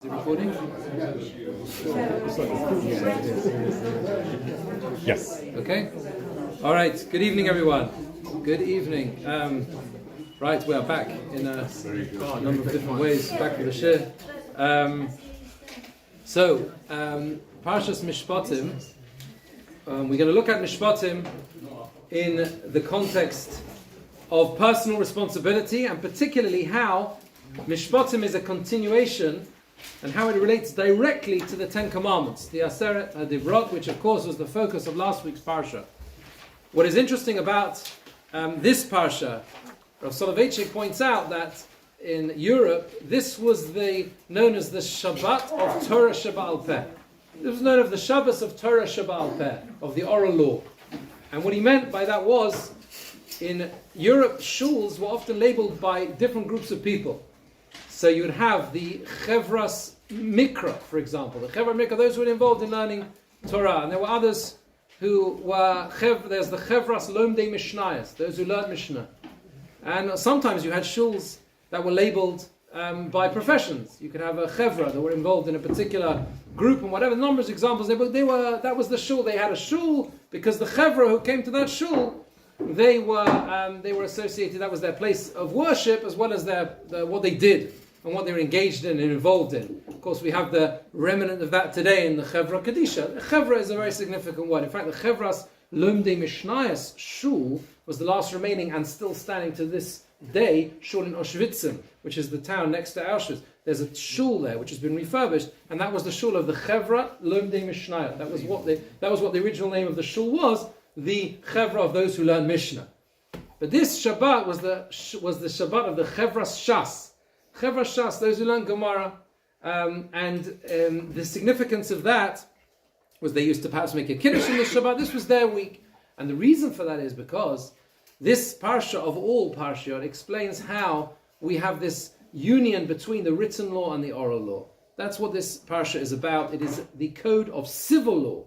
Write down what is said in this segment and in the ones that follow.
Is it recording? Yes. Okay. All right. Good evening, everyone. Good evening. Right, we are back in a number of different ways. Back with the shir. Parshas Mishpatim. We're going to look at Mishpatim in the context of personal responsibility, and particularly how Mishpatim is a continuation and how it relates directly to the Ten Commandments, the Aseret HaDivrot, which of course was the focus of last week's Parsha. What is interesting about this Parsha, Rav Soloveitchik points out that in Europe, this was known as the Shabbat of Torah Sheba'al Peh. This was known as the Shabbos of Torah Sheba'al Peh, of the oral law. And what he meant by that was, in Europe, shuls were often labeled by different groups of people. So you would have the Chevras Mikra, for example. The Chevra Mikra, those who were involved in learning Torah. And there were others who were, there's the Chevras Lomdei Mishnayos, those who learned Mishnah. And sometimes you had shuls that were labeled by professions. You could have a Chevra that were involved in a particular group and whatever. Numerous examples. That was the shul. They had a shul because the Chevra who came to that shul, they were associated, that was their place of worship as well as what they did and what they were engaged in and involved in. Of course, we have the remnant of that today in the Chevra Kadisha. The Chevra is a very significant word. In fact, the Chevras Lomdei Mishnayos shul was the last remaining and still standing to this day shul in Auschwitz, which is the town next to Auschwitz. There's a shul there which has been refurbished, and that was the shul of the Chevra Lomdei Mishnayos. That was what the original name of the shul was, the Chevra of those who learn Mishnah. But this Shabbat was the Shabbat of the Chevras Shas. Chevras Shas, those who learn Gemara, and the significance of that was they used to perhaps make a Kiddush in the Shabbat. This was their week. And the reason for that is because this Parsha of all Parshiyot explains how we have this union between the written law and the oral law. That's what this Parsha is about. It is the code of civil law.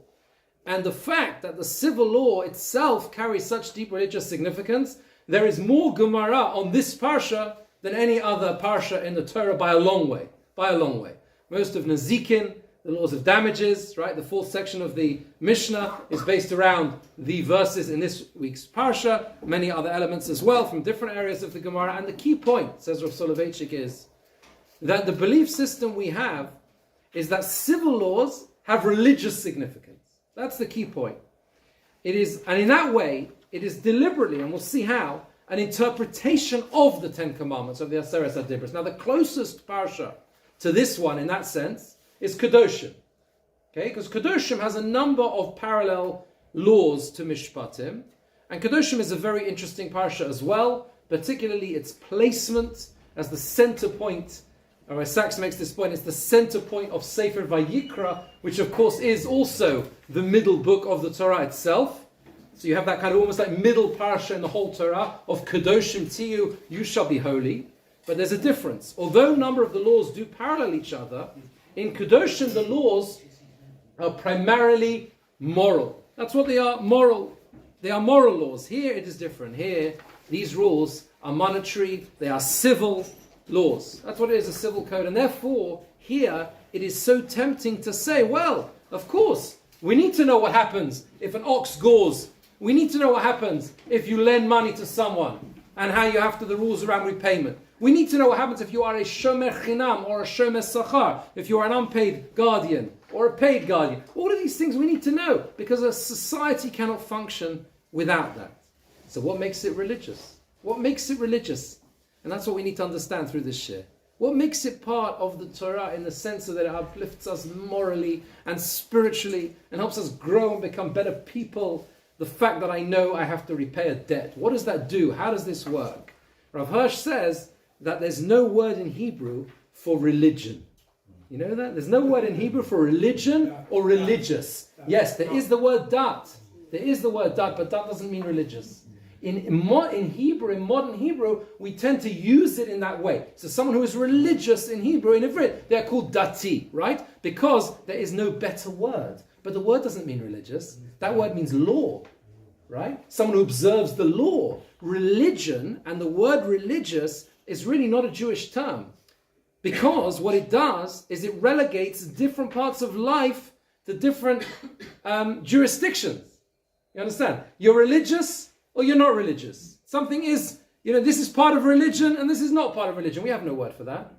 And the fact that the civil law itself carries such deep religious significance, there is more Gemara on this Parsha than any other Parsha in the Torah by a long way. Most of Nazikin, the laws of damages, right? The fourth section of the Mishnah is based around the verses in this week's Parsha, many other elements as well from different areas of the Gemara. And the key point, says Rav Soloveitchik, is that the belief system we have is that civil laws have religious significance. That's the key point. It is, and in that way, it is deliberately, and we'll see how, an interpretation of the Ten Commandments of the Aseret HaDibros. Now, the closest parsha to this one, in that sense, is Kedoshim. Okay, because Kedoshim has a number of parallel laws to Mishpatim, and Kedoshim is a very interesting parsha as well, particularly its placement as the center point. Or as Sachs makes this point, it's the center point of Sefer Vayikra, which of course is also the middle book of the Torah itself. So you have that kind of almost like middle parsha in the whole Torah of Kedoshim Tiyu, you shall be holy. But there's a difference. Although a number of the laws do parallel each other, in Kedoshim the laws are primarily moral. That's what they are, moral. They are moral laws. Here it is different. Here, these rules are monetary, they are civil laws. That's what it is, a civil code. And therefore, here, it is so tempting to say, well, of course, we need to know what happens if an ox gores. We need to know what happens if you lend money to someone and how you have to, the rules around repayment. We need to know what happens if you are a shomer chinam or a shomer sachar, if you are an unpaid guardian or a paid guardian. All of these things we need to know because a society cannot function without that. So what makes it religious? What makes it religious? And that's what we need to understand through this shir. What makes it part of the Torah in the sense that it uplifts us morally and spiritually and helps us grow and become better people? The fact that I know I have to repay a debt. What does that do? How does this work? Rav Hirsch says that there's no word in Hebrew for religion. You know that? There's no word in Hebrew for religion or religious. Yes, there is the word dat. There is the word dat, but dat doesn't mean religious. In Hebrew, in modern Hebrew, we tend to use it in that way. So someone who is religious in Hebrew, in Ivrit, they're called dati, right? Because there is no better word. But the word doesn't mean religious. That word means law, right? Someone who observes the law. Religion, and the word religious is really not a Jewish term. Because what it does is it relegates different parts of life to different jurisdictions. You understand? You're religious or you're not religious. Something is, this is part of religion and this is not part of religion. We have no word for that.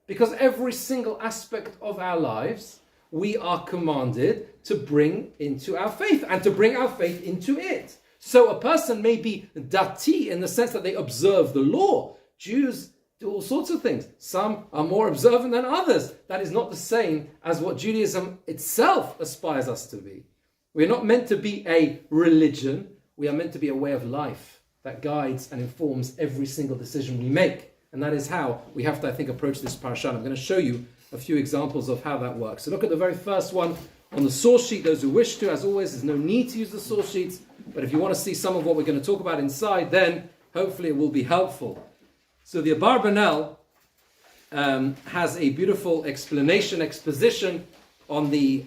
Because every single aspect of our lives, we are commanded to bring into our faith and to bring our faith into it. So a person may be dati in the sense that they observe the law. Jews do all sorts of things. Some are more observant than others. That is not the same as what Judaism itself aspires us to be. We're not meant to be a religion. We are meant to be a way of life that guides and informs every single decision we make. And that is how we have to, I think, approach this parasha. I'm going to show you a few examples of how that works. So look at the very first one on the source sheet. Those who wish to, as always, there's no need to use the source sheets. But if you want to see some of what we're going to talk about inside, then hopefully it will be helpful. So the Abarbanel has a beautiful exposition on the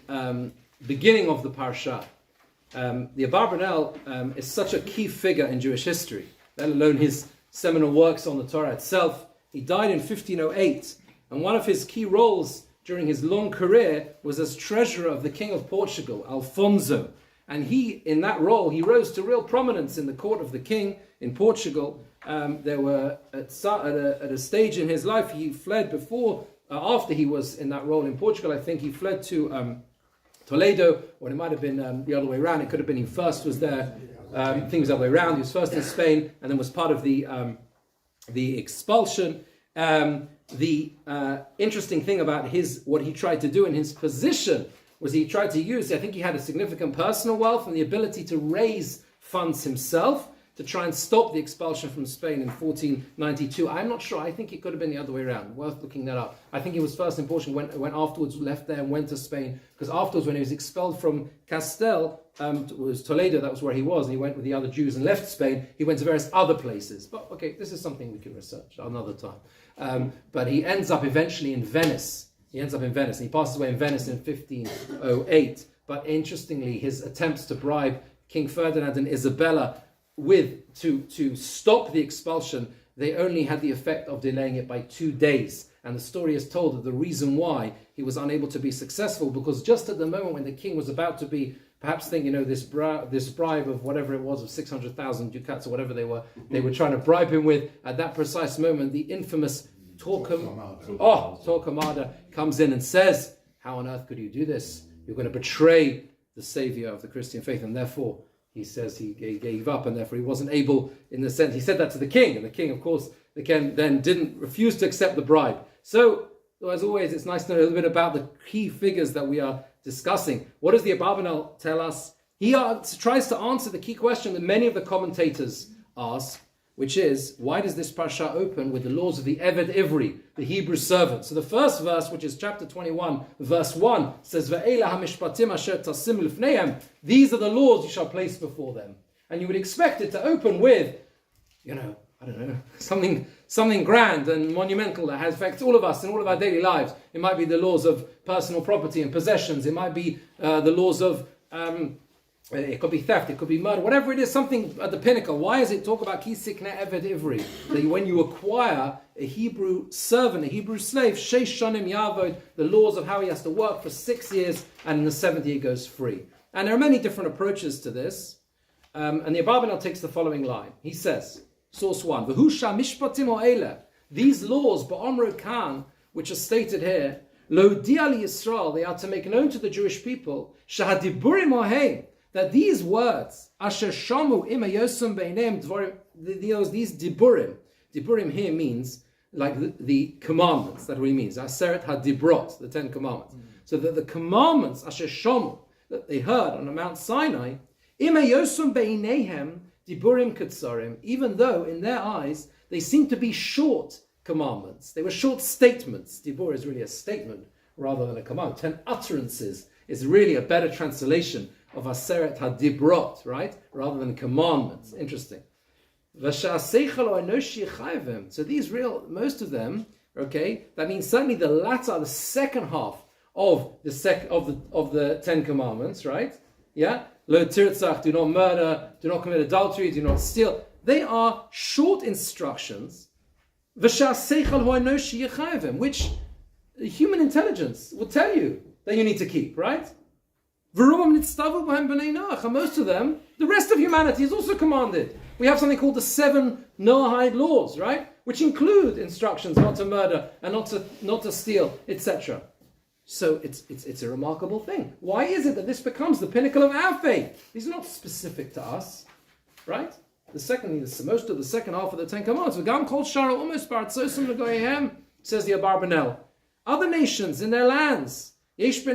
beginning of the parsha. The Abarbanel is such a key figure in Jewish history, let alone his seminal works on the Torah itself. He died in 1508, and one of his key roles during his long career was as treasurer of the King of Portugal, Alfonso. And in that role, he rose to real prominence in the court of the king in Portugal. There were at a stage in his life, he fled after he was in that role in Portugal. I think he fled to Toledo, or it might have been the other way around. It could have been he first was there. Things the other way around. He was first in Spain and then was part of the expulsion. The interesting thing about what he tried to do in his position was he tried to use, I think he had a significant personal wealth and the ability to raise funds himself to try and stop the expulsion from Spain in 1492. I'm not sure. I think it could have been the other way around. Worth looking that up. I think he was first in Portugal, went afterwards, left there and went to Spain. Because afterwards, when he was expelled from Castel, it was Toledo, that was where he was, and he went with the other Jews and left Spain. He went to various other places. But okay, this is something we can research another time. But he ends up eventually in Venice. He passes away in Venice in 1508. But interestingly, his attempts to bribe King Ferdinand and Isabella to stop the expulsion, they only had the effect of delaying it by 2 days. And the story is told that the reason why he was unable to be successful, because just at the moment when the king was about to be, perhaps think, this bribe of whatever it was, of 600,000 ducats or whatever they were trying to bribe him with, at that precise moment, the infamous Torquemada comes in and says, how on earth could you do this? You're going to betray the savior of the Christian faith. And therefore, he says he gave up, and therefore he wasn't able, in the sense, he said that to the king, and the king, of course, then didn't refuse to accept the bribe. So, as always, it's nice to know a little bit about the key figures that we are discussing. What does the Abarbanel tell us? He tries to answer the key question that many of the commentators ask, which is, why does this parasha open with the laws of the Eved Ivri, the Hebrew servant? So the first verse, which is chapter 21, verse 1, says, Ve'ela ha-mishpatim asher tasim lifneihem. These are the laws you shall place before them. And you would expect it to open with, something grand and monumental that affects all of us in all of our daily lives. It might be the laws of personal property and possessions. It might be the laws of... it could be theft, it could be murder, whatever it is, something at the pinnacle. Why does it talk about Kisikne Eved Ivri? That when you acquire a Hebrew servant, a Hebrew slave, Sheish Shanim Yavod, the laws of how he has to work for 6 years, and in the 7th year he goes free. And there are many different approaches to this. And the Abarbanel takes the following line. He says, source 1, V'husha Mishpatim O'ele. These laws, Ba'omro Khan, which are stated here, Lo Di'ali Yisrael, they are to make known to the Jewish people, Shahadiburim O'heim, that these words, Asher Shamu Ima Yosum Beinem Dvorim, these Diburim here means like the commandments. That really means Aseret HaDibrot, the 10 commandments. So that the commandments, Asher Shamu, that they heard on Mount Sinai, Ima Yosum Beinehem Diburim Ketsarim, even though in their eyes they seem to be short commandments. They were short statements. Dibur is really a statement rather than a command. 10 utterances is really a better translation of Aseret HaDibrot, right? Rather than commandments. Interesting. So these most of them, okay, that means certainly the latter, the second half of the 10 commandments, right? Yeah? Lo tirtzach, do not murder, do not commit adultery, do not steal. They are short instructions, which human intelligence will tell you that you need to keep, right? And most of them, the rest of humanity is also commanded. We have something called the 7 Noahide laws, right? Which include instructions not to murder and not to steal, etc. So it's a remarkable thing. Why is it that this becomes the pinnacle of our faith? These are not specific to us, right? Most of the second half of the Ten Commandments. Says the Abarbanel. Other nations in their lands, they have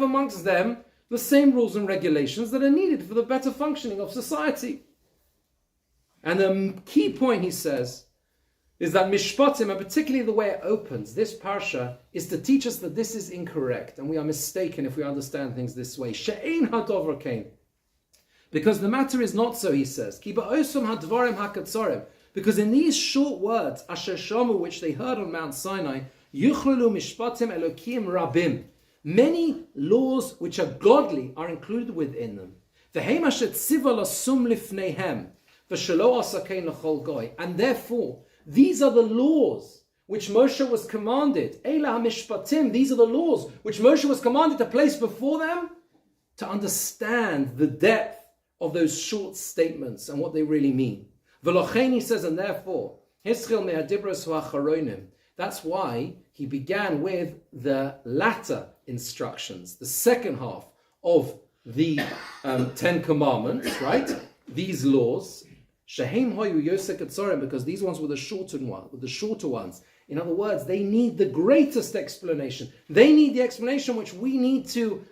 amongst them the same rules and regulations that are needed for the better functioning of society. And the key point, he says, is that Mishpatim, and particularly the way it opens, this parsha, is to teach us that this is incorrect, and we are mistaken if we understand things this way. She'ein hadover kain. Because the matter is not so, he says. Ki ba'osum hadvarim hakatzorim. Because in these short words, asher shamu, which they heard on Mount Sinai, yuchlelu mishpatim elokim rabim. Many laws which are godly are included within them. V'heim asher tziva lasum lifneihem. V'shelo asakein l'chol goy. And therefore, these are the laws which Moshe was commanded. Eila mishpatim. These are the laws which Moshe was commanded to place before them to understand the depth of those short statements and what they really mean. V'lochein, he says, and therefore, hischil me'adibros ha'acharonim. That's why he began with the latter instructions, the second half of the 10 Commandments, right? These laws, shehem hoyu yosek etzorim, because these ones were the shorter ones. In other words, they need the greatest explanation. They need the explanation which we need to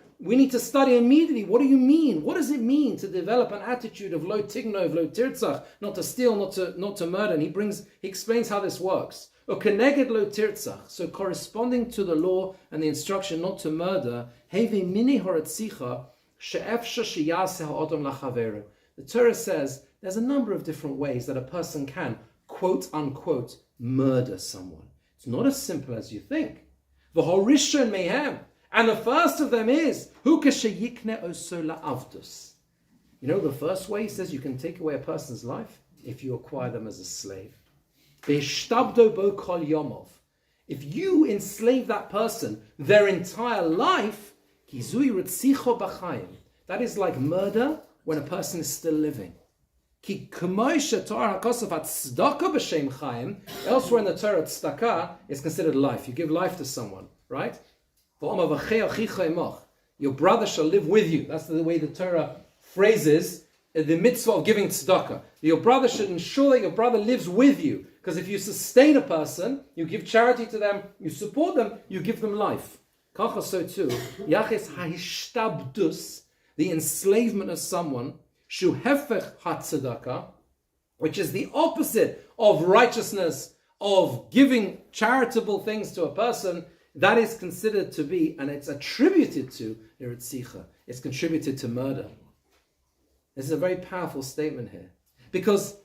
study immediately. What do you mean? What does it mean to develop an attitude of lo tignov, lo tirtzach, not to steal, not to murder? And he explains how this works. Ukeneged lo tirtzach, so corresponding to the law and the instruction not to murder, heve mini horetzicha she'efsha sheyaseh ha'odom lachaveru. The Torah says there's a number of different ways that a person can, quote unquote, murder someone. It's not as simple as you think. V'horishon mehem. And the first of them is, the first way, he says, you can take away a person's life if you acquire them as a slave. If you enslave that person their entire life, that is like murder when a person is still living. Elsewhere in the Torah, tzedakah is considered life. You give life to someone, right? Your brother shall live with you. That's the way the Torah phrases the mitzvah of giving tzedakah. Your brother should ensure that your brother lives with you. Because if you sustain a person, you give charity to them, you support them, you give them life. Kacha, so too, Yachis ha'ishtabdus, the enslavement of someone, shu hefech hatzedakah, which is the opposite of righteousness, of giving charitable things to a person, that is considered to be, and it's attributed to, Iritzicha. It's contributed to murder. This is a very powerful statement here. Because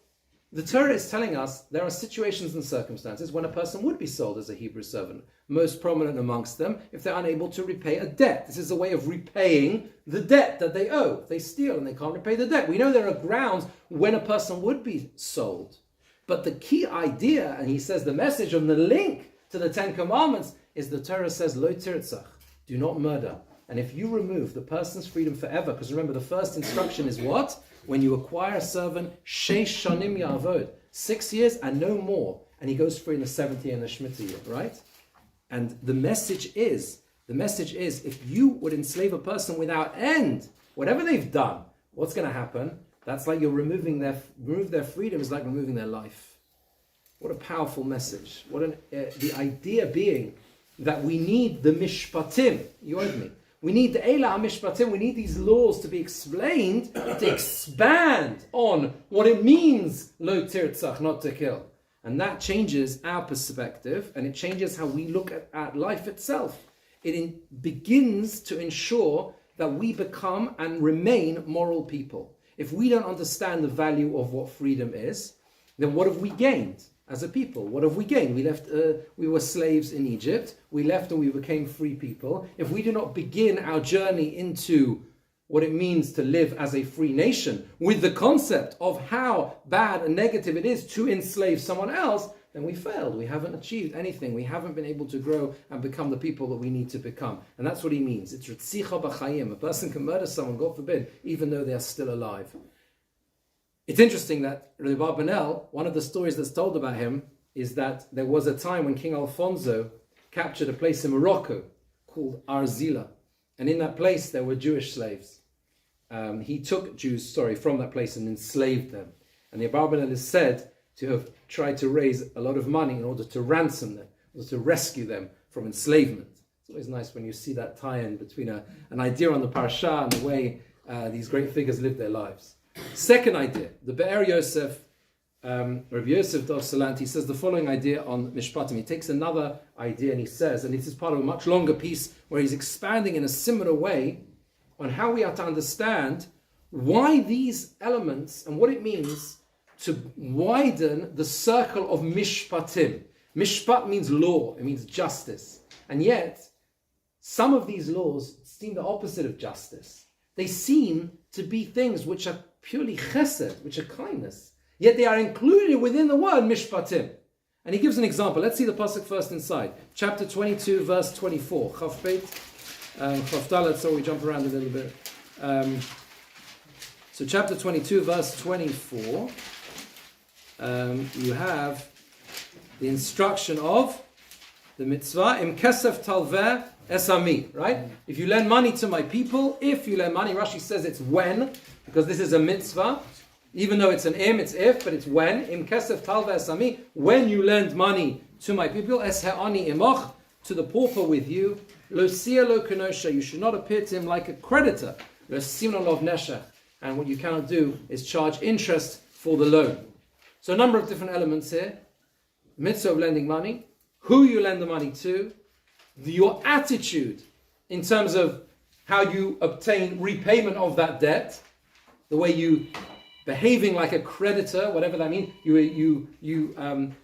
the Torah is telling us there are situations and circumstances when a person would be sold as a Hebrew servant. Most prominent amongst them, if they're unable to repay a debt. This is a way of repaying the debt that they owe. If they steal and they can't repay the debt. We know there are grounds when a person would be sold. But the key idea, and he says the message and the link to the 10 Commandments, is the Torah says, lo tirtzach, do not murder. And if you remove the person's freedom forever, because remember the first instruction is what? When you acquire a servant, sheish shanim ya'avod, 6 years and no more. And he goes free in the 7th year and the Shemitah year, right? And the message is, if you would enslave a person without end, whatever they've done, what's going to happen? That's like you're remove their freedom is like removing their life. What a powerful message. The idea being that we need the Mishpatim. You heard me. We need the Eila Mishpatim. We need these laws to be explained, to expand on what it means, lo tirtzach, not to kill. And that changes our perspective, and it changes how we look at life itself. It begins to ensure that we become and remain moral people. If we don't understand the value of what freedom is, then what have we gained? As a people, what have we gained? We were slaves in Egypt. We left and we became free people. If we do not begin our journey into what it means to live as a free nation with the concept of how bad and negative it is to enslave someone else, then we failed. We haven't achieved anything. We haven't been able to grow and become the people that we need to become. And that's what he means. It's ritzicha b'chayim. A person can murder someone, God forbid, even though they are still alive. It's interesting that Rabbi Barbanel, one of the stories that's told about him is that there was a time when King Alfonso captured a place in Morocco called Arzila. And in that place there were Jewish slaves. He took Jews, from that place and enslaved them. And the Abarbanel is said to have tried to raise a lot of money in order to ransom them, in order to rescue them from enslavement. It's always nice when you see that tie-in between an idea on the parasha and the way these great figures live their lives. Second idea, the Be'er Yosef, Rabbi Yosef Dov Salant, he says the following idea on Mishpatim. He takes another idea and he says, and this is part of a much longer piece where he's expanding in a similar way on how we are to understand why these elements and what it means to widen the circle of Mishpatim. Mishpat means law, it means justice. And yet, some of these laws seem the opposite of justice. They seem to be things which are purely chesed, which are kindness. Yet they are included within the word Mishpatim. And he gives an example. Let's see the pasuk first inside. Chapter 22, verse 24. Chaf Beit, Chaf Dalet, so we jump around a little bit. So chapter 22, verse 24. You have the instruction of the mitzvah, Im kesef talveh esami, right? If you lend money to my people, if you lend money, Rashi says it's when, because this is a mitzvah. Even though it's an im, it's if, but it's when. Im kesef talveh esami, when you lend money to my people, es he'ani imoch, to the pauper with you, lo sia lo kenosha, you should not appear to him like a creditor, lo simon lov neshech, and what you cannot do is charge interest for the loan. So a number of different elements here. Mitzvah of lending money, who you lend the money to, your attitude in terms of how you obtain repayment of that debt, the way you behaving like a creditor, whatever that means, you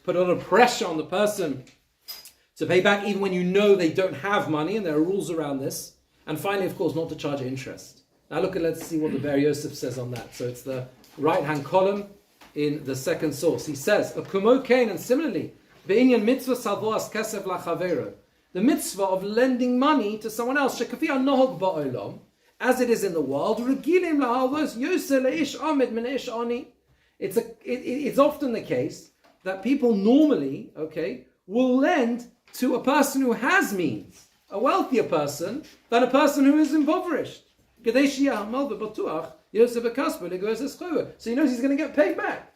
put a lot of pressure on the person to pay back even when you know they don't have money, and there are rules around this. And finally, of course, not to charge interest. Now let's see what the Be'er Yosef says on that. So it's the right-hand column in the second source. He says, Kumo Kain, and similarly, Be'inyan mitzvah salvoas kesef lachavero, the mitzvah of lending money to someone else, shekafi anohog ba'olam, as it is in the world, regilim la'alvos yoseh le'ish amid min ish ani. It's often the case that people normally, will lend to a person who has means, a wealthier person, than a person who is impoverished. So he knows he's going to get paid back.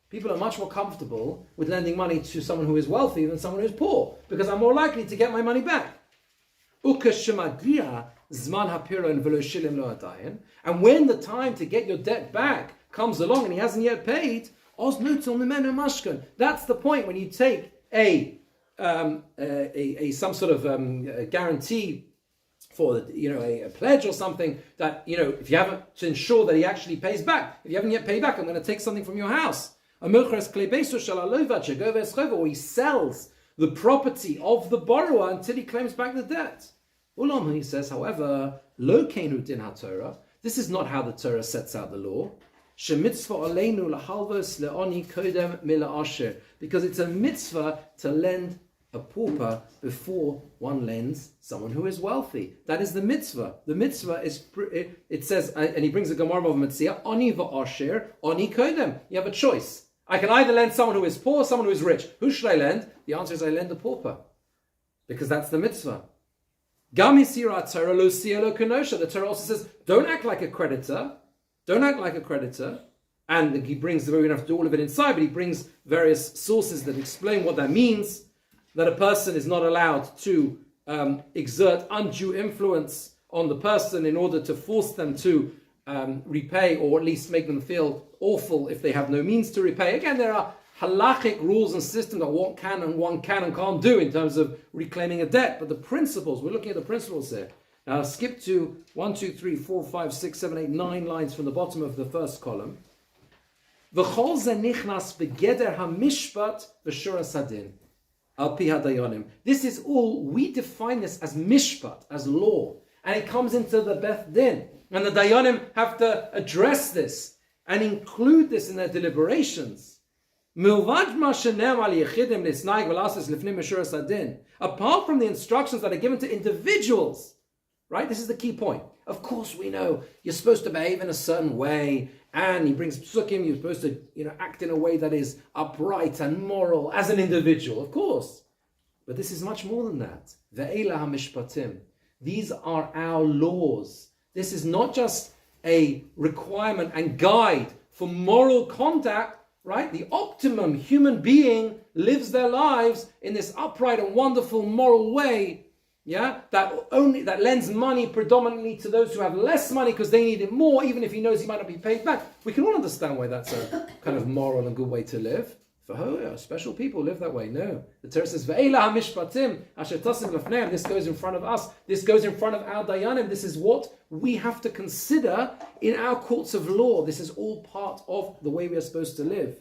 People are much more comfortable with lending money to someone who is wealthy than someone who is poor, because I'm more likely to get my money back. And when the time to get your debt back comes along and he hasn't yet paid, that's the point when you take some sort of guarantee for a pledge or something that if you haven't, to ensure that he actually pays back. If you haven't yet paid back, I'm going to take something from your house. Or he sells the property of the borrower until he claims back the debt. Ulam, he says, however, lo keinu din haTorah. This is not how the Torah sets out the law. Because it's a mitzvah to lend a pauper before one lends someone who is wealthy. That is the mitzvah. The mitzvah is, it says, and he brings a Gemara of Mitzvah, Oni va'asher, Oni kodem. You have a choice. I can either lend someone who is poor or someone who is rich. Who should I lend? The answer is I lend the pauper. Because that's the mitzvah. Gam hisira Torah lo sia lo kenosha. The Torah also says, don't act like a creditor. Don't act like a creditor. And he brings, we don't have to do all of it inside, but he brings various sources that explain what that means. That a person is not allowed to exert undue influence on the person in order to force them to repay, or at least make them feel awful if they have no means to repay. Again, there are halachic rules and systems that one can and can't do in terms of reclaiming a debt. But the principles, we're looking at the principles here. Now skip to 1, 2, 3, 4, 5, 6, 7, 8, 9 lines from the bottom of the first column. V'chol ze nichnas begeder hamishpat v'shuras hadin. This is all, we define this as mishpat, as law, and it comes into the Beth Din, and the Dayanim have to address this and include this in their deliberations. Apart from the instructions that are given to individuals, right? This is the key point. Of course, we know you're supposed to behave in a certain way, and he brings psukim, you're supposed to, act in a way that is upright and moral as an individual, of course. But this is much more than that. Ve'ela ha-mishpatim. These are our laws. This is not just a requirement and guide for moral conduct, right? The optimum human being lives their lives in this upright and wonderful moral way, that lends money predominantly to those who have less money because they need it more, even if he knows he might not be paid back. We can all understand why that's a kind of moral and good way to live. For special people live that way. No. The Torah says, Ve'ela ha-mishpatim asher tasim lefneim. This goes in front of us. This goes in front of our dayanim. This is what we have to consider in our courts of law. This is all part of the way we are supposed to live.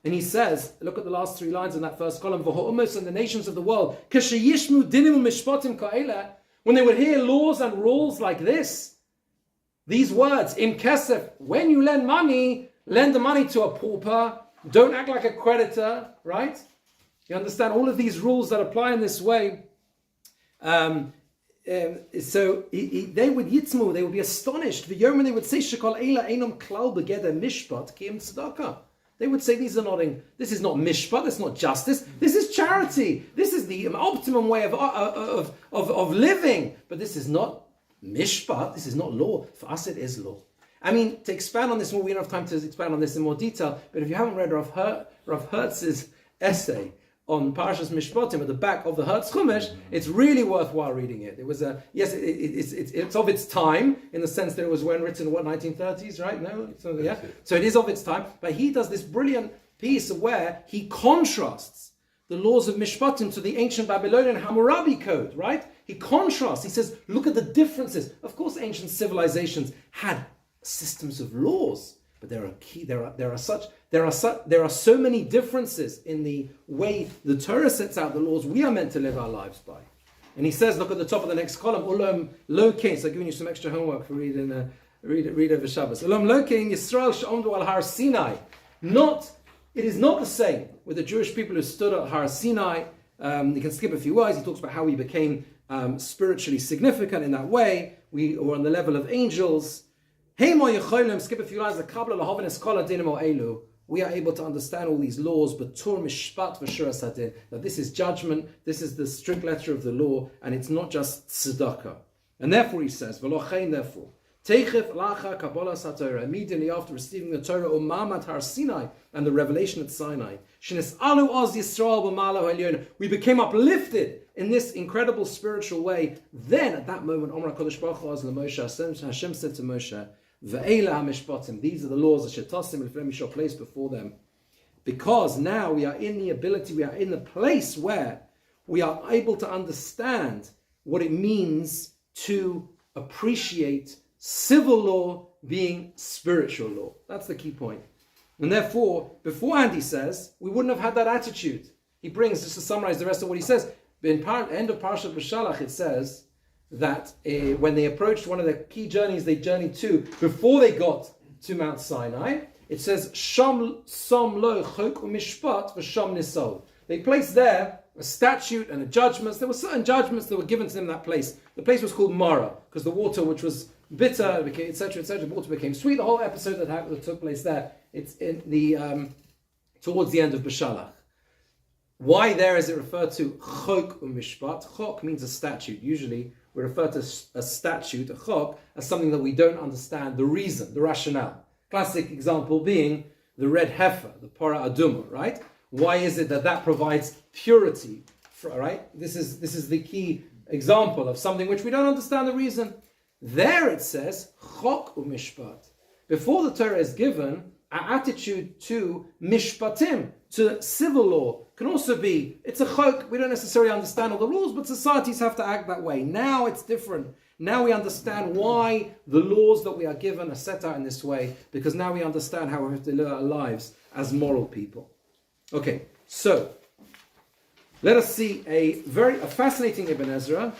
And he says, look at the last 3 lines in that first column, V'ho'umos and the nations of the world, k'sheyishmu dinim u'mishpatim ka'ela, when they would hear laws and rules like this, these words, im kesef, when you lend money, lend the money to a pauper, don't act like a creditor, right? You understand all of these rules that apply in this way. So they would yitzmu, they would be astonished. The Yeoman, they would say, Shekol eila einam klal begeder mishpat ki im tzedakah. They would say this is not mishpat, this is not justice, this is charity. This is the optimum way of living. But this is not mishpat, this is not law. For us it is law. I mean, to expand on this more, we don't have time to expand on this in more detail, but if you haven't read Rav Hertz's essay on Parashas Mishpatim at the back of the Hertz Chumash, it's really worthwhile reading it. It was it's of its time, in the sense that it was written, 1930s, right? No? So it is of its time, but he does this brilliant piece where he contrasts the laws of Mishpatim to the ancient Babylonian Hammurabi code, right? He contrasts, he says, look at the differences. Of course, ancient civilizations had systems of laws, but there are so many differences in the way the Torah sets out the laws we are meant to live our lives by. And he says, look at the top of the next column, Ulam Lokein. So I'm giving you some extra homework for read over Shabbos. Ulam Lokein Yisrael she'omdu al Har Sinai. It is not the same with the Jewish people who stood at Har Sinai. You can skip a few words. He talks about how we became spiritually significant in that way. We were on the level of angels. Skip a few lines. We are able to understand all these laws, but that this is judgment, this is the strict letter of the law, and it's not just tzedakah. And therefore he says, therefore, immediately after receiving the Torah, Har Sinai, and the revelation at Sinai, we became uplifted in this incredible spiritual way. Then at that moment, Hashem said to Moshe, Ve'ela ha-mishpatim, these are the laws that shetasim l'fnei shall place before them. Because now we are in the place where we are able to understand what it means to appreciate civil law being spiritual law. That's the key point. And therefore, beforehand he says, we wouldn't have had that attitude. He brings, just to summarize the rest of what he says, in end of Parashat B'Shalach it says, that when they approached one of the key journeys they journeyed to before they got to Mount Sinai, it says, Sham som lo chok u'mishpat v'sham nisol. They placed there a statute and a judgment. There were certain judgments that were given to them in that place. The place was called Mara, because the water, which was bitter, became, etc., the water became sweet. The whole episode that took place there, it's in the towards the end of B'Shalach. Why there is it referred to chok u'mishpat? Chok means a statute. Usually we refer to a statute, a chok, as something that we don't understand the reason, the rationale. Classic example being the red heifer, the Parah Aduma, right? Why is it that provides purity, right? This is the key example of something which we don't understand the reason. There it says, chok u'mishpat. Before the Torah is given, our attitude to mishpatim, to civil law, can also be, it's a chok, we don't necessarily understand all the rules, but societies have to act that way. Now it's different. Now we understand why the laws that we are given are set out in this way, because now we understand how we have to live our lives as moral people. Okay, so let us see a fascinating Ibn Ezra,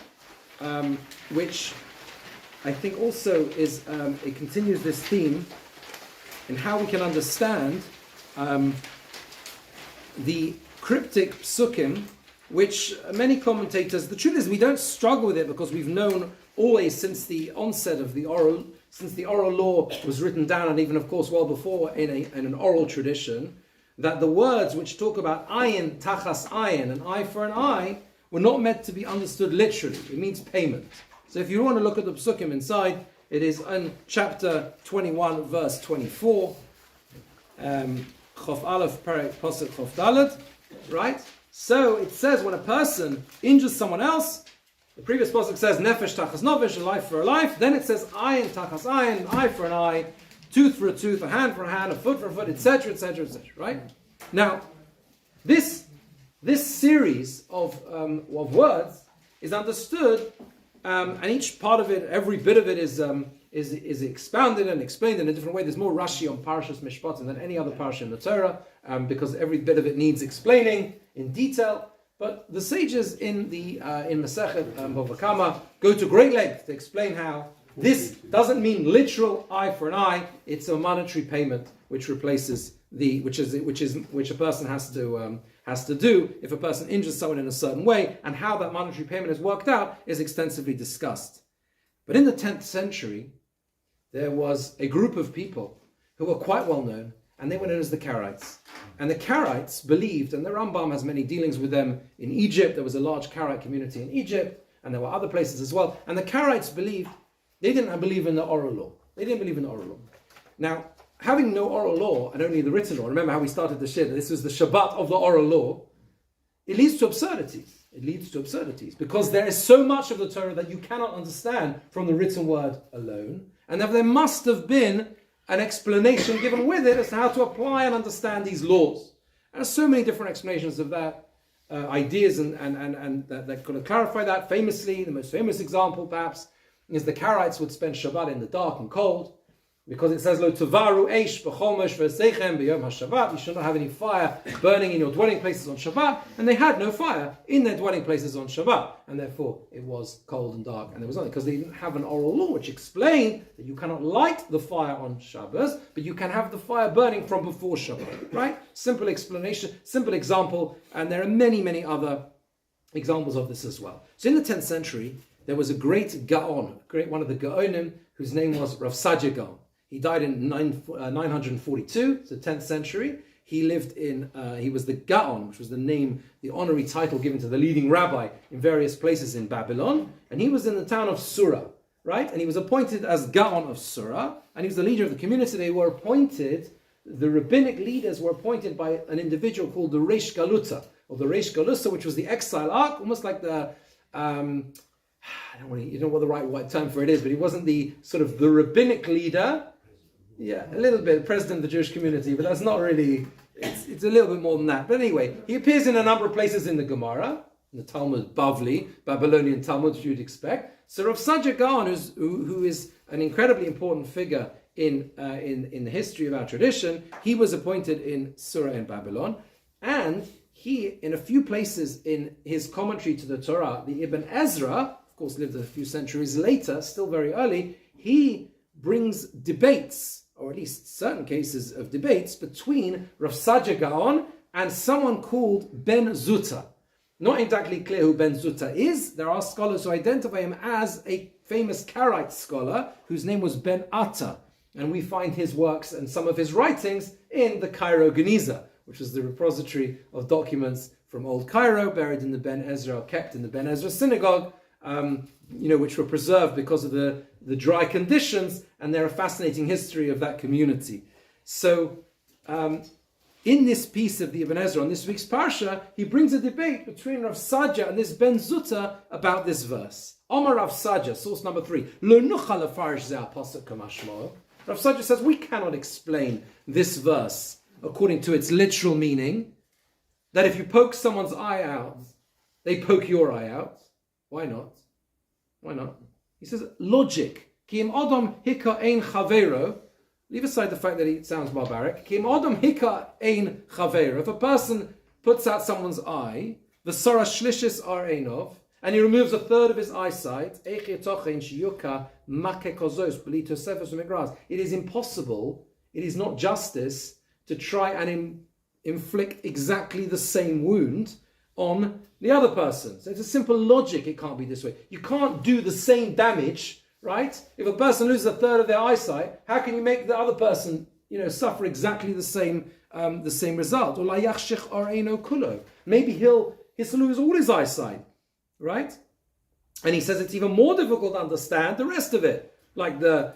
which I think also is, it continues this theme in how we can understand the cryptic psukim, which many commentators, the truth is we don't struggle with it because we've known always since the onset of the oral law was written down, and even of course well before in an oral tradition, that the words which talk about ayin tachas ayin, an eye for an eye, were not meant to be understood literally. It means payment. So if you want to look at the psukim inside, it is in chapter 21 verse 24, Chof Aleph Perek Posuk Chof Dalet, right? So it says when a person injures someone else, the previous pasuk says nefesh tachas nefesh, a life for a life. Then it says ayin tachas ayin, an eye for an eye, tooth for a tooth, a hand for a hand, a foot for a foot, etc., etc., etc. Right? Now, this series of words is understood, and each part of it, every bit of it is expounded and explained in a different way. There's more Rashi on Parashas Mishpatim than any other parasha in the Torah, because every bit of it needs explaining in detail. But the sages in Masechet Bava Kama go to great length to explain how this doesn't mean literal eye for an eye. It's a monetary payment which replaces which a person has to do if a person injures someone in a certain way, and how that monetary payment is worked out is extensively discussed. But in the 10th century, there was a group of people who were quite well known, and they were known as the Karaites. And the Karaites believed, and the Rambam has many dealings with them in Egypt. There was a large Karaite community in Egypt, and there were other places as well. And the Karaites believed, they didn't believe in the oral law. They didn't believe in the oral law. Now, having no oral law and only the written law, remember how we started the shir, this was the Shabbat of the oral law, it leads to absurdities. It leads to absurdities because there is so much of the Torah that you cannot understand from the written word alone, and there must have been an explanation given with it as to how to apply and understand these laws. And there's so many different explanations of that, ideas and that kind of clarify that. Famously, the most famous example perhaps is the Karaites would spend Shabbat in the dark and cold, because it says, Lo tuvaru eish b'chomesh v'seichem b'yom HaShabbat. You should not have any fire burning in your dwelling places on Shabbat. And they had no fire in their dwelling places on Shabbat. And therefore, it was cold and dark. And there was nothing, because they didn't have an oral law which explained that you cannot light the fire on Shabbos, but you can have the fire burning from before Shabbat. Right? Simple explanation, simple example. And there are many, many other examples of this as well. So in the 10th century, there was a great Gaon, one of the Gaonim, whose name was Rav Sadia Gaon. He died in 942, the 10th century. He lived he was the Gaon, which was the name, the honorary title given to the leading rabbi in various places in Babylon. And he was in the town of Surah, right? And he was appointed as Gaon of Surah, and he was the leader of the community. They were appointed, the rabbinic leaders were appointed by an individual called the Reish Galuta, or the Reish Galusa, which was the exile ark, almost like the, you know what the right term for it is, but he wasn't the sort of the rabbinic leader. Yeah, a little bit, president of the Jewish community, but that's not really, it's a little bit more than that. But anyway, he appears in a number of places in the Gemara, in the Talmud Bavli, Babylonian Talmud, as you'd expect. So Rav Sadia Gaon, who is an incredibly important figure in the history of our tradition, he was appointed in Surah in Babylon, and he, in a few places in his commentary to the Torah, the Ibn Ezra, of course lived a few centuries later, still very early, he brings debates, or at least certain cases of debates, between Rav Sadia Gaon and someone called Ben Zuta. Not exactly clear who Ben Zuta is. There are scholars who identify him as a famous Karaite scholar whose name was Ben Atta. And we find his works and some of his writings in the Cairo Geniza, which was the repository of documents from Old Cairo, buried in the Ben Ezra, kept in the Ben Ezra synagogue, which were preserved because of the dry conditions, and they're a fascinating history of that community. So, in this piece of the Ibn Ezra, on this week's Parsha, he brings a debate between Rav Sadia and this Ben Zuta about this verse. Omar Rav Sadia, source number 3. Lo nuchal lefarish ze pasuk kamashmo. Rav Sadia says, we cannot explain this verse according to its literal meaning, that if you poke someone's eye out, they poke your eye out. Why not? Why not? He says, logic. Ki im odom hika ein chavero. Leave aside the fact that it sounds barbaric. Ki im odom hika ein chavero. If a person puts out someone's eye, the sora shlishis are einov, and he removes a third of his eyesight, it is impossible, it is not justice, to try and inflict exactly the same wound on the other person. So it's a simple logic, it can't be this way. You can't do the same damage, right? If a person loses a third of their eyesight, how can you make the other person, suffer exactly the same result? Or maybe he'll lose all his eyesight, right? And he says it's even more difficult to understand the rest of it. Like the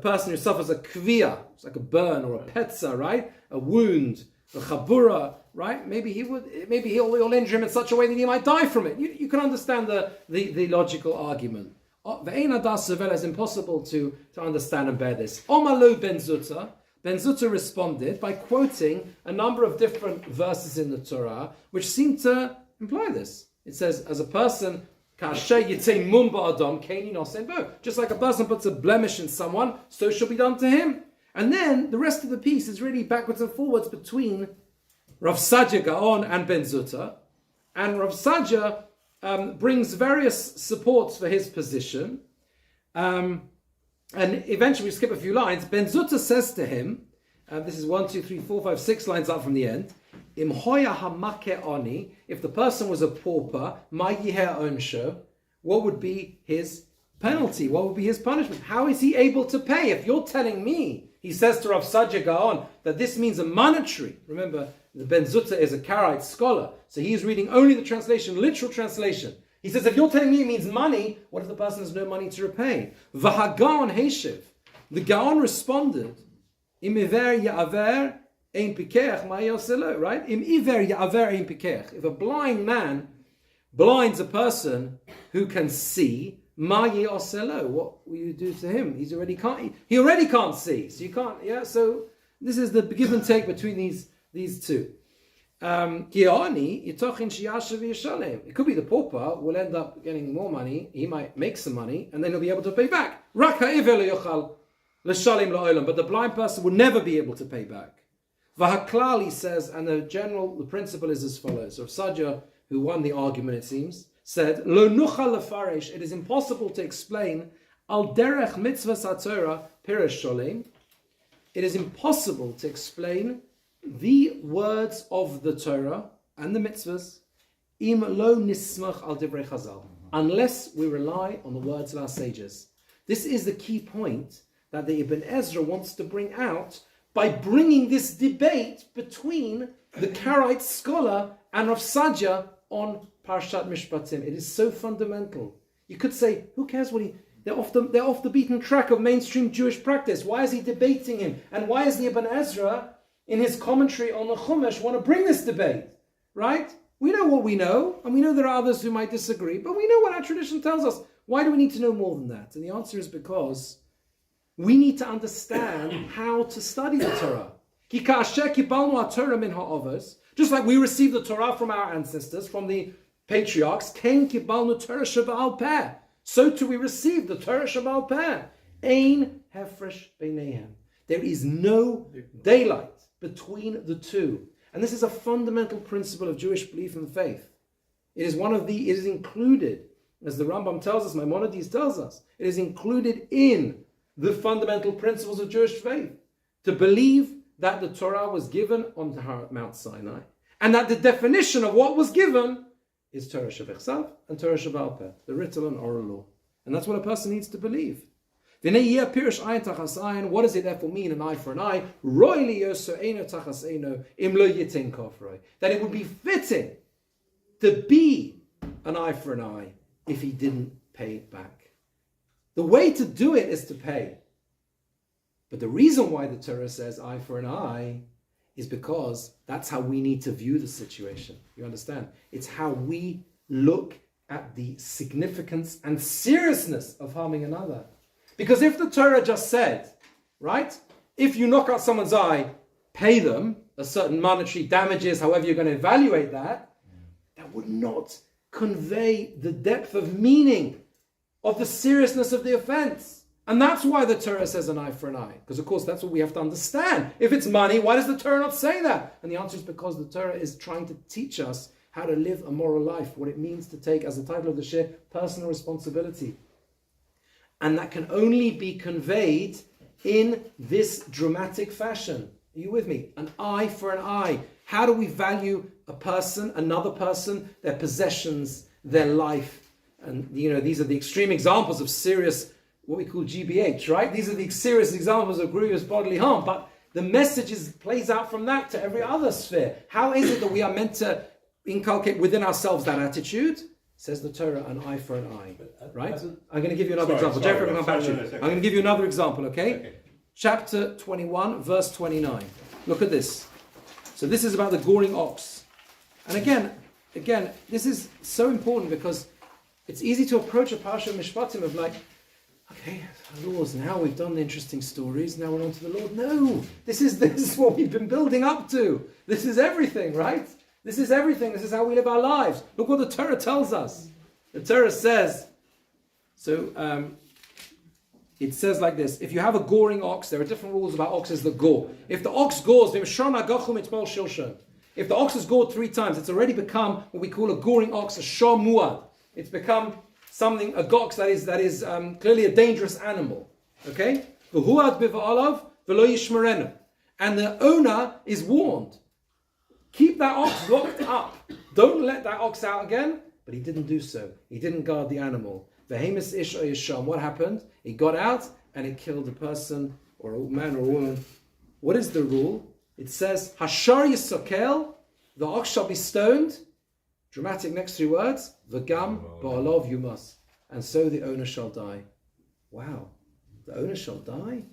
person who suffers a kviyah, it's like a burn or a petza, right? A wound, a chabura, right? Maybe he'll injure him in such a way that he might die from it. You can understand the logical argument. Ve'ein adas sevela is impossible to understand and bear this. Omalo ben Zutta. Ben Zutta responded by quoting a number of different verses in the Torah which seem to imply this. It says, as a person, just like a person puts a blemish in someone, so shall be done to him. And then the rest of the piece is really backwards and forwards between Rav Sadia Gaon and Ben Zutta. And Rav Sadia brings various supports for his position. And eventually, we skip a few lines. Ben Zutta says to him, this is 1, 2, 3, 4, 5, 6 lines up from the end. Im hoya hamake oni, if the person was a pauper, ma yiher onsho, what would be his penalty? What would be his punishment? How is he able to pay? If you're telling me, he says to Rav Sadia Gaon, that this means a monetary. Remember, the Ben Zutta is a Karaite scholar, so he's reading only the translation, literal translation. He says, if you're telling me it means money, what if the person has no money to repay? V'hagaon heishiv. The Gaon responded, Im iver ya'aver ein pikech ma yoselo, right? Im iver ya'aver ein pikech. If a blind man blinds a person who can see, ma yoselo, what will you do to him? He already can't see. So you can't, so this is the give and take between these two. It could be the pauper will end up getting more money, he might make some money, and then he'll be able to pay back. But the blind person will never be able to pay back. Vahaklal, he says, and the principle is as follows. Rav Sadia, who won the argument, it seems, said, Lo nuchal lefarish, it is impossible to explain al derech mitzvah satorah pirish sholem. It is impossible to explain the words of the Torah and the mitzvahs im lo nismach al divrei chazal, unless we rely on the words of our sages. This is the key point that the Ibn Ezra wants to bring out by bringing this debate between the Karaite scholar and Rav Sadia on Parshat Mishpatim. It is so fundamental. You could say, who cares what they're off the beaten track of mainstream Jewish practice. Why is he debating him? And why is the Ibn Ezra, in his commentary on the Chumash, want to bring this debate? Right? We know what we know, and we know there are others who might disagree, but we know what our tradition tells us. Why do we need to know more than that? And the answer is because we need to understand how to study the Torah. Just like we received the Torah from our ancestors, from the patriarchs, so too we receive the Torah Shabbat Peh. Ein hefresh beinehem. There is no daylight between the two. And this is a fundamental principle of Jewish belief and faith. It is included, as the Rambam tells us, Maimonides tells us, it is included in the fundamental principles of Jewish faith. To believe that the Torah was given on Mount Sinai, and that the definition of what was given is Torah Shebechsav and Torah Sheba'al Peh, the written and oral law. And that's what a person needs to believe. What does it therefore mean, an eye for an eye? That it would be fitting to be an eye for an eye if he didn't pay it back. The way to do it is to pay. But the reason why the Torah says eye for an eye is because that's how we need to view the situation. You understand? It's how we look at the significance and seriousness of harming another. Because if the Torah just said, right, if you knock out someone's eye, pay them a certain monetary damages, however you're going to evaluate that, that would not convey the depth of meaning of the seriousness of the offense. And that's why the Torah says an eye for an eye. Because of course that's what we have to understand. If it's money, why does the Torah not say that? And the answer is because the Torah is trying to teach us how to live a moral life, what it means to take, as the title of the shir, personal responsibility. And that can only be conveyed in this dramatic fashion. Are you with me? An eye for an eye. How do we value a person, another person, their possessions, their life? And these are the extreme examples of serious, what we call GBH, right? These are the serious examples of grievous bodily harm. But the message plays out from that to every other sphere. How is it that we are meant to inculcate within ourselves that attitude? Says the Torah, an eye for an eye, right? I'm going to give you another example. Jeffrey, I'm going to give you another example, okay? Chapter 21, verse 29. Look at this. So this is about the goring ox. And again, this is so important because it's easy to approach a Parsha of Mishpatim of like, okay, laws, now we've done the interesting stories, now we're on to the Lord. No, this is what we've been building up to. This is everything, right? This is everything. This is how we live our lives. Look what the Torah tells us. The Torah says, it says like this: if you have a goring ox, there are different rules about oxes that gore. If the ox gores, if the ox has gored 3 times, it's already become what we call a goring ox, a shor muad. It's become something, a ox that is clearly a dangerous animal. Okay? And the owner is warned. Keep that ox locked up. Don't let that ox out again. But he didn't do so. He didn't guard the animal. What happened? He got out and it killed a person or a man or a woman. What is the rule? It says, Hashar yisokel, the ox shall be stoned. Dramatic next 3 words. V'gam ba'alov yumas. And so the owner shall die. Wow. The owner shall die?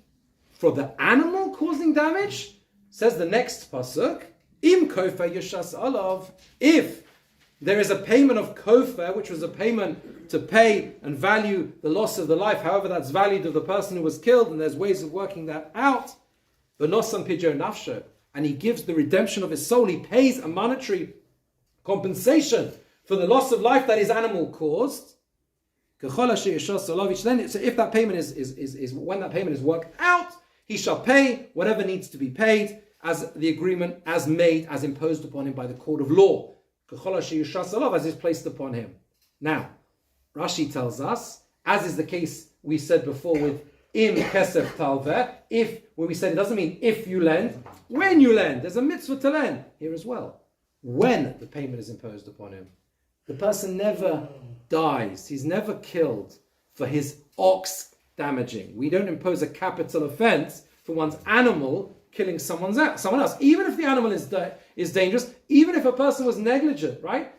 For the animal causing damage? Says the next pasuk. Im kofer yeshas alav. If there is a payment of kofer, which was a payment to pay and value the loss of the life, however that's valued of the person who was killed, and there's ways of working that out. V'nosan pidyo nafsho. And he gives the redemption of his soul. He pays a monetary compensation for the loss of life that his animal caused. So if that payment is when that payment is worked out, he shall pay whatever needs to be paid as the agreement as made, as imposed upon him by the court of law, as is placed upon him. Now, Rashi tells us, as is the case we said before with im kesef talveh, if, when we said it doesn't mean if you lend, when you lend. There's a mitzvah to lend here as well. When the payment is imposed upon him. The person never dies. He's never killed for his ox damaging. We don't impose a capital offense for one's animal killing someone else. Even if the animal is dangerous, even if a person was negligent, right?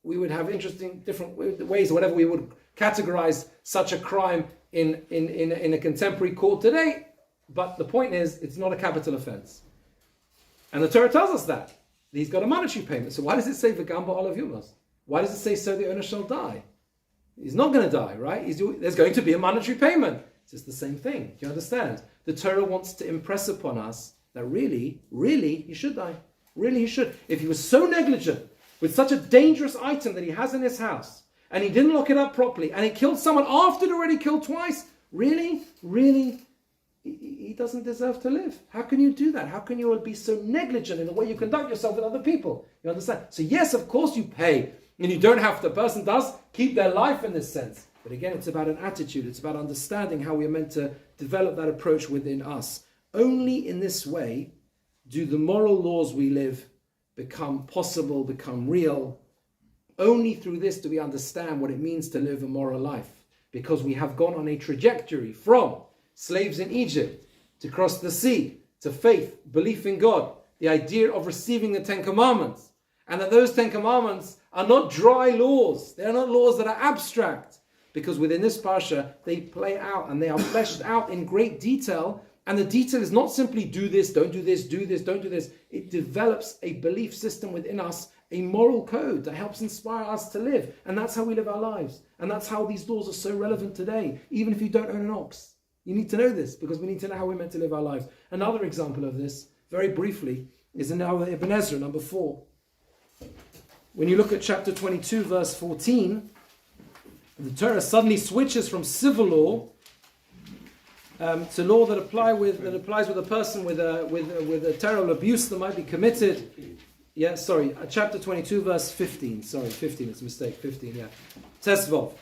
We would have interesting different ways, whatever we would categorize such a crime in a contemporary court today. But the point is, it's not a capital offense. And the Torah tells us that. He's got a monetary payment. So why does it say v'gam ba'alav yumas? Why does it say so the owner shall die? He's not going to die, right? There's going to be a monetary payment. It's just the same thing. Do you understand? The Torah wants to impress upon us that really, he should die. Really, he should. If he was so negligent with such a dangerous item that he has in his house, and he didn't lock it up properly, and he killed someone after he'd already killed twice, really, he doesn't deserve to live. How can you do that? How can you be so negligent in the way you conduct yourself with other people? You understand? So yes, of course you pay. And you don't have to, the person does keep their life in this sense. But again, it's about an attitude. It's about understanding how we are meant to develop that approach within us. Only in this way do the moral laws we live become possible, become real. Only through this do we understand what it means to live a moral life. Because we have gone on a trajectory from slaves in Egypt to cross the sea, to faith, belief in God, the idea of receiving the 10 Commandments. And that those 10 Commandments are not dry laws. They are not laws that are abstract. Because within this parsha, they play out and they are fleshed out in great detail. And the detail is not simply do this, don't do this, do this, don't do this. It develops a belief system within us, a moral code that helps inspire us to live. And that's how we live our lives. And that's how these laws are so relevant today, even if you don't own an ox. You need to know this because we need to know how we're meant to live our lives. Another example of this, very briefly, is in Ibn Ezra, number 4. When you look at chapter 22, verse 14, the Torah suddenly switches from civil law to law that applies with a person with a terrible abuse that might be committed. Yeah, sorry, chapter 22, verse 15. Sorry, 15, it's a mistake. 15, yeah. Tesvov.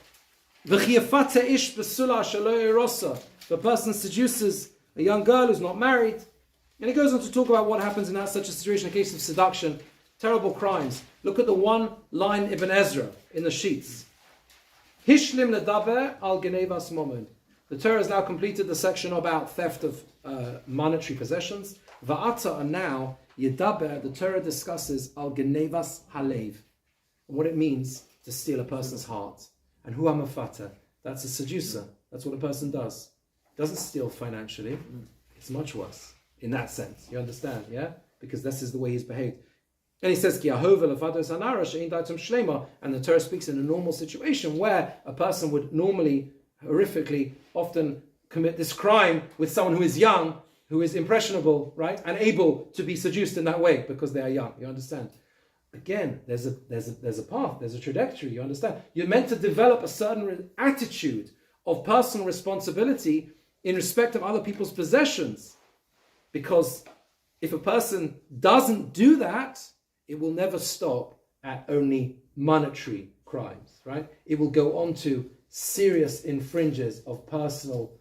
V'chiyafata ish b'sula shelo erosa. If a person seduces a young girl who's not married, And he goes on to talk about what happens in that such a situation, a case of seduction, terrible crimes. Look at the one line Ibn Ezra in the sheets. Hishlim ledaber al genevas momon. The Torah has now completed the section about theft of monetary possessions. Va'ata, and now yedaber, the Torah discusses al genevas halev, and what it means to steal a person's heart. And hu hamafata, that's a seducer. That's what a person does. Doesn't steal financially. It's much worse in that sense. You understand, yeah? Because this is the way he's behaved. And he says, and the Torah speaks in a normal situation where a person would normally, horrifically, often commit this crime with someone who is young, who is impressionable, right? And able to be seduced in that way because they are young. You understand? Again, there's a path, there's a trajectory, you understand? You're meant to develop a certain attitude of personal responsibility in respect of other people's possessions. Because if a person doesn't do that, it will never stop at only monetary crimes, right? It will go on to serious infringes of personal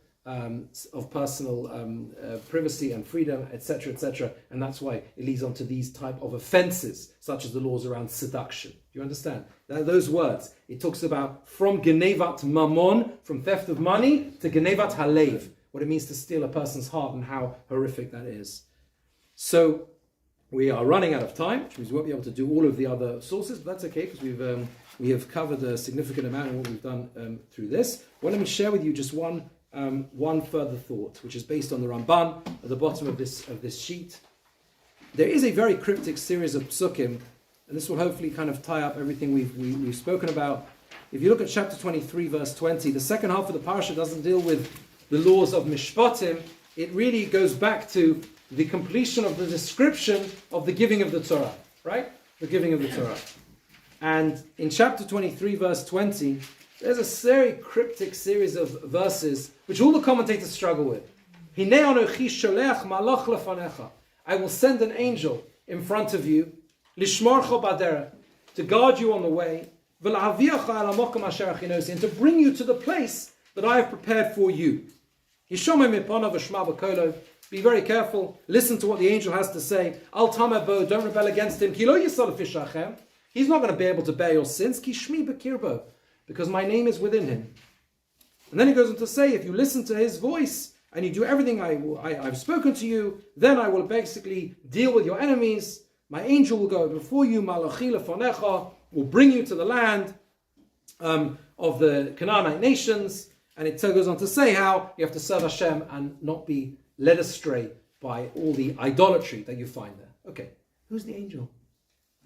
privacy and freedom, etc., etc. And that's why it leads on to these type of offenses, such as the laws around seduction. Do you understand? Those words, it talks about from genevat mamon, from theft of money, to genevat halev, what it means to steal a person's heart and how horrific that is. So we are running out of time, which means we won't be able to do all of the other sources, but that's okay because we have covered a significant amount of what we've done through this. Well, let me share with you just one further thought, which is based on the Ramban at the bottom of this sheet. There is a very cryptic series of psukim, and this will hopefully kind of tie up everything we've spoken about. If you look at chapter 23, verse 20, the second half of the parasha doesn't deal with the laws of Mishpatim. It really goes back to the completion of the description of the giving of the Torah, right? The giving of the Torah. And in chapter 23, verse 20, there's a very cryptic series of verses which all the commentators struggle with. I will send an angel in front of you, to guard you on the way, and to bring you to the place that I have prepared for you. Be very careful. Listen to what the angel has to say. Al tamabo, don't rebel against him. He's not going to be able to bear your sins. Because my name is within him. And then he goes on to say, if you listen to his voice and you do everything I've spoken to you, then I will basically deal with your enemies. My angel will go before you. Malachi lefanecha, will bring you to the land of the Canaanite nations. And it goes on to say how you have to serve Hashem and not be led astray by all the idolatry that you find there. Okay, who's the angel?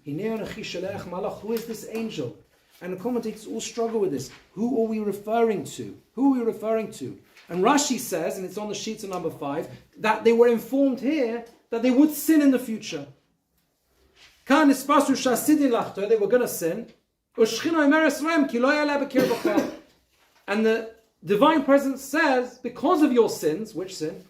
Who is this angel? And the commentators all struggle with this. Who are we referring to? Who are we referring to? And Rashi says, and it's on the sheets of number 5, that they were informed here that they would sin in the future. They were going to sin. And the divine presence says, because of your sins, which sin?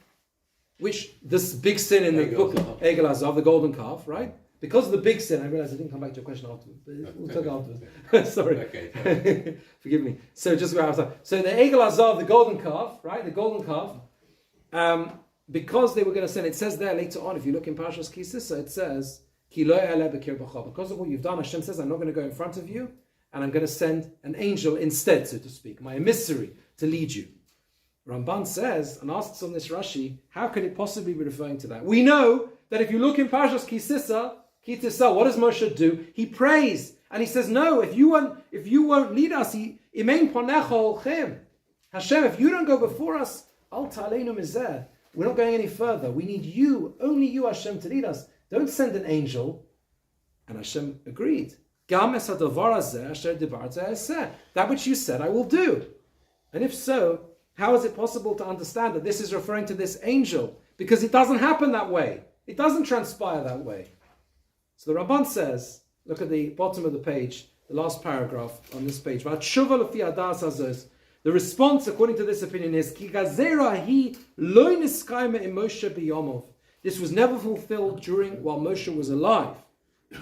Which, this big sin in the book of Egel Azav, the golden calf, right? Because of the big sin, I realize I didn't come back to your question afterwards, but we'll talk afterwards. Sorry. Okay. Forgive me. So just go outside. So the Egel Azav, the golden calf, right? The golden calf, because they were going to sin, it says there later on, if you look in Parashas Ki Sisa, it says, because of what you've done, Hashem says, I'm not going to go in front of you, and I'm going to send an angel instead, so to speak, my emissary, to lead you. Ramban says, and asks on this Rashi, how could it possibly be referring to that? We know that if you look in Parashas Ki Sisa, what does Moshe do? He prays, and he says, no, if you won't lead us, Hashem, if you don't go before us, al ta'aleinu mizeh, we're not going any further. We need you, only you, Hashem, to lead us. Don't send an angel. And Hashem agreed. That which you said I will do. And if so, how is it possible to understand that this is referring to this angel? Because it doesn't happen that way. It doesn't transpire that way. So the Ramban says, look at the bottom of the page, the last paragraph on this page. The response, according to this opinion, is this was never fulfilled while Moshe was alive.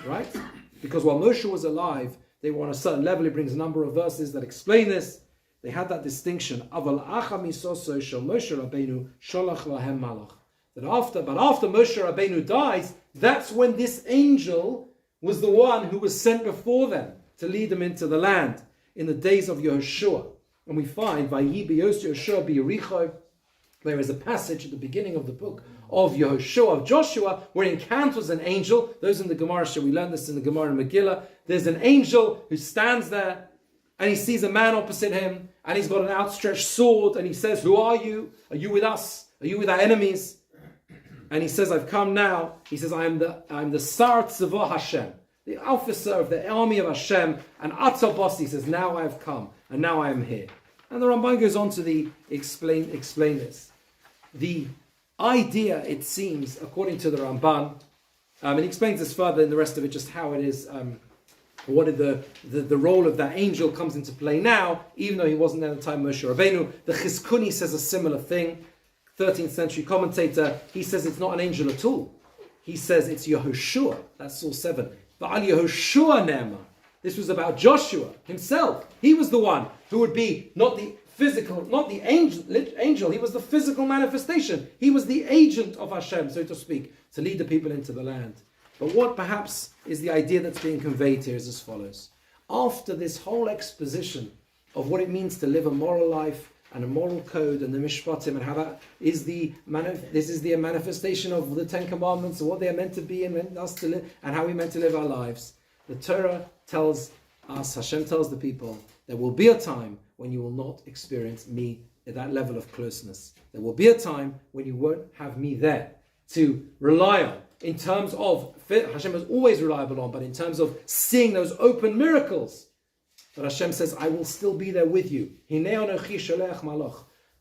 Right? Because while Moshe was alive, they were on a certain level. It brings a number of verses that explain this. They had that distinction. But after Moshe Rabbeinu dies, that's when this angel was the one who was sent before them to lead them into the land in the days of Yehoshua. And we find, Vayi b'yos Yehoshua b'Yericho, there is a passage at the beginning of the book of Yehoshua, of Joshua, where he encounters an angel. Those in the Gemara, we learn this in the Gemara and Megillah. There's an angel who stands there, and he sees a man opposite him, and he's got an outstretched sword, and he says, "Who are you? Are you with us? Are you with our enemies?" And he says, "I've come now." He says, I am the Sar Tzavah Hashem, the officer of the army of Hashem, and Atzah Bos, he says, "Now I have come, and now I am here." And the Ramban goes on to explain this. The idea, it seems, according to the Ramban, and he explains this further in the rest of it, just how it is, what the role of that angel comes into play now, even though he wasn't there at the time of Moshe Rabbeinu. The Chizkuni says a similar thing. 13th century commentator, he says it's not an angel at all. He says it's Yehoshua. That's source 7. Va'al Yehoshua Ne'emar. This was about Joshua himself. He was the one who would be not the physical, not the angel. He was the physical manifestation. He was the agent of Hashem, so to speak, to lead the people into the land. But what perhaps is the idea that's being conveyed here is as follows. After this whole exposition of what it means to live a moral life and a moral code and the Mishpatim and how that is this is the manifestation of the Ten Commandments and what they are meant to be and meant us to live and how we're meant to live our lives. The Torah tells us, Hashem tells the people, there will be a time when you will not experience me at that level of closeness. There will be a time when you won't have me there to rely on. In terms of, Hashem is always reliable on, but in terms of seeing those open miracles, but Hashem says, I will still be there with you.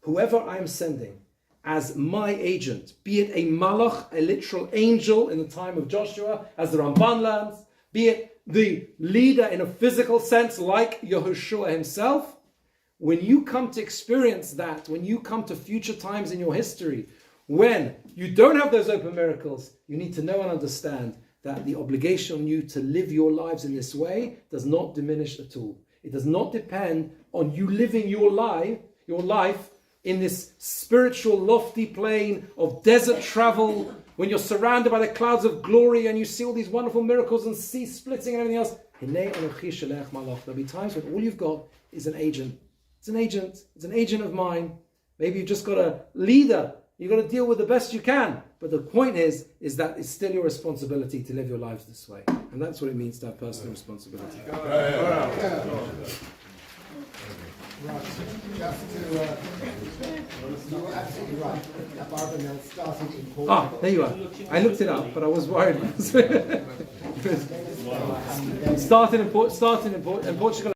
Whoever I am sending as my agent, be it a malach, a literal angel in the time of Joshua, as the Ramban learns, be it the leader in a physical sense like Yehoshua himself, when you come to experience that, when you come to future times in your history, when you don't have those open miracles, you need to know and understand that the obligation on you to live your lives in this way does not diminish at all. It does not depend on you living your life in this spiritual lofty plane of desert travel, when you're surrounded by the clouds of glory and you see all these wonderful miracles and sea splitting and everything else. There'll be times when all you've got is an agent. It's an agent of mine. Maybe you've just got a leader. You've got to deal with the best you can. But the point is that it's still your responsibility to live your lives this way. And that's what it means to have personal responsibility. Right, just to, you were absolutely right. Abarbanel started in Portugal. There you are. I looked it up, but I was worried. Started in Portugal.